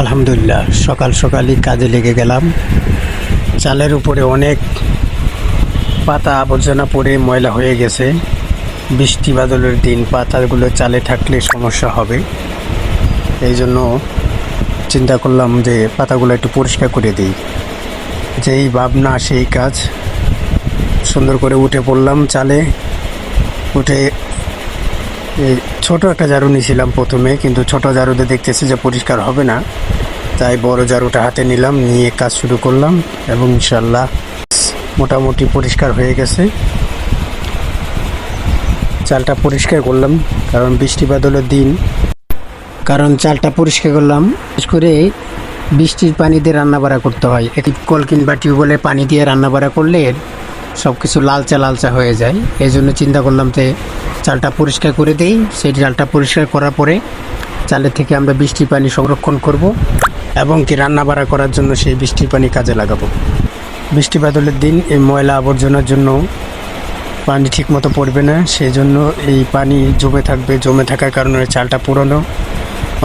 আলহামদুলিল্লাহ, সকাল সকালই কাজে লেগে গেলাম। চালের উপরে অনেক পাতা আবর্জনা পড়ে ময়লা হয়ে গেছে। বৃষ্টি বাদলের দিন পাতাগুলো চালে থাকলে সমস্যা হবে। এই জন্য চিন্তা করলাম যে পাতাগুলো একটু পরিষ্কার করে দিই। যেই ভাবনা সেই কাজ। সুন্দর করে উঠে পড়লাম চালে। উঠে এই ছোট একটা ঝাড়ু নিয়েছিলাম প্রথমে, কিন্তু ছোট ঝাড়ুতে দেখতেছি যে পরিষ্কার হবে না, তাই বড় ঝাড়ুটা হাতে নিলাম, নিয়ে কাজ শুরু করলাম এবং ইনশাল্লাহ মোটামুটি পরিষ্কার হয়ে গেছে। চালটা পরিষ্কার করলাম কারণ বৃষ্টি বাদলের দিন, চালটা পরিষ্কার করলাম। বিশেষ করে বৃষ্টির পানি দিয়ে রান্নাবাড়া করতে হয়। একটি কল কিংবা টিউবওয়েলের পানি দিয়ে রান্নাবাড়া করলে সব কিছু লালচা লালচা হয়ে যায়। এই জন্য চিন্তা করলাম যে চালটা পরিষ্কার করে দিই। সেই চালটা পরিষ্কার করার পরে চালের থেকে আমরা বৃষ্টির পানি সংরক্ষণ করব এবং কি রান্নাবাড়া করার জন্য সেই বৃষ্টির পানি কাজে লাগাবো। বৃষ্টি বাদলের দিন এই ময়লা আবর্জনার জন্য পানি ঠিকমতো পড়বে না, সেই জন্য এই পানি জমে থাকবে। জমে থাকার কারণে চালটা পুরনো,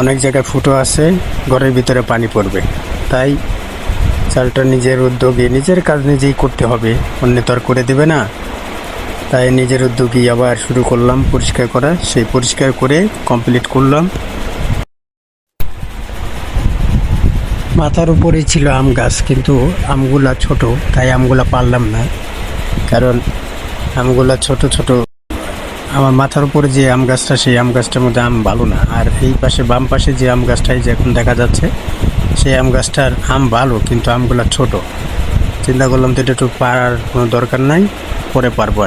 অনেক জায়গায় ফুটো আছে, ঘরের ভিতরে পানি পড়বে। তাই চালটা নিজের উদ্যোগে নিজের কাজ নিজেই করতে হবে, অন্য তো আর করে দেবে না। তাই নিজের উদ্যোগেই আবার শুরু করলাম পরিষ্কার করা। সেই পরিষ্কার করে কমপ্লিট করলাম। মাথার উপরেই ছিল আম গাছ, কিন্তু আমগুলা ছোট, তাই আমগুলা পারলাম না, কারণ আমগুলা ছোট ছোট। আমার মাথার উপরে যে আম গাছটা, সেই আম গাছটার মধ্যে আম ভালো না। আর এই পাশে বাম পাশে যে আম গাছটাই যে এখন দেখা যাচ্ছে, সেই আম গাছটার আম ভালো, কিন্তু আমগুলা ছোট। চিন্তা করলাম তো এটা একটু পারার কোনো দরকার নাই, পরে পারবো।